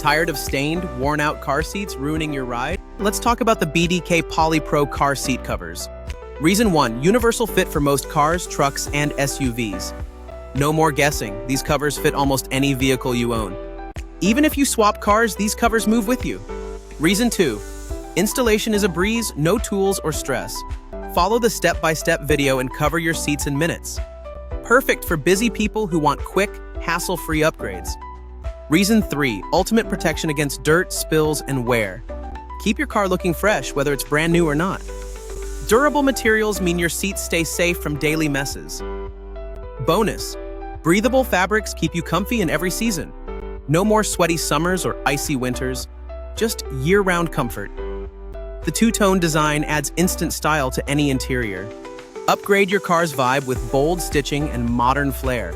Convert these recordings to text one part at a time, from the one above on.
Tired of stained, worn-out car seats ruining your ride? Let's talk about the BDK PolyPro car seat covers. Reason 1, universal fit for most cars, trucks, and SUVs. No more guessing, these covers fit almost any vehicle you own. Even if you swap cars, these covers move with you. Reason 2, installation is a breeze, no tools or stress. Follow the step-by-step video and cover your seats in minutes. Perfect for busy people who want quick, hassle-free upgrades. Reason 3, ultimate protection against dirt, spills, and wear. Keep your car looking fresh, whether it's brand new or not. Durable materials mean your seats stay safe from daily messes. Bonus, breathable fabrics keep you comfy in every season. No more sweaty summers or icy winters, just year-round comfort. The two-tone design adds instant style to any interior. Upgrade your car's vibe with bold stitching and modern flair.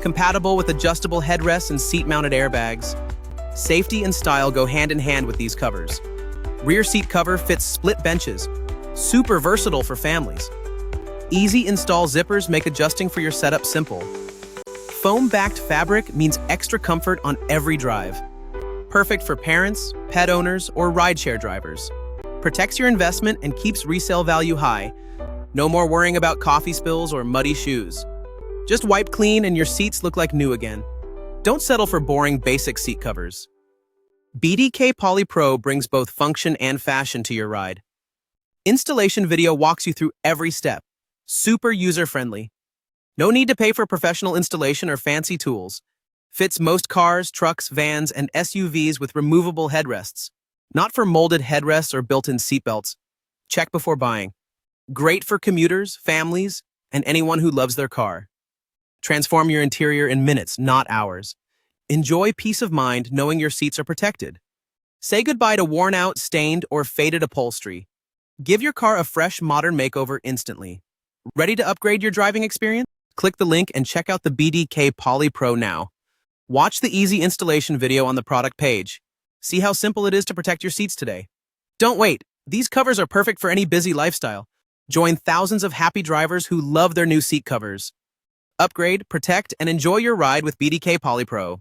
Compatible with adjustable headrests and seat-mounted airbags. Safety and style go hand in hand with these covers. Rear seat cover fits split benches. Super versatile for families. Easy install zippers make adjusting for your setup simple. Foam-backed fabric means extra comfort on every drive. Perfect for parents, pet owners, or rideshare drivers. Protects your investment and keeps resale value high. No more worrying about coffee spills or muddy shoes. Just wipe clean and your seats look like new again. Don't settle for boring basic seat covers. BDK PolyPro brings both function and fashion to your ride. Installation video walks you through every step. Super user-friendly. No need to pay for professional installation or fancy tools. Fits most cars, trucks, vans, and SUVs with removable headrests. Not for molded headrests or built-in seatbelts. Check before buying. Great for commuters, families, and anyone who loves their car. Transform your interior in minutes, not hours. Enjoy peace of mind knowing your seats are protected. Say goodbye to worn-out, stained, or faded upholstery. Give your car a fresh, modern makeover instantly. Ready to upgrade your driving experience? Click the link and check out the BDK PolyPro now. Watch the easy installation video on the product page. See how simple it is to protect your seats today. Don't wait. These covers are perfect for any busy lifestyle. Join thousands of happy drivers who love their new seat covers. Upgrade, protect, and enjoy your ride with BDK PolyPro.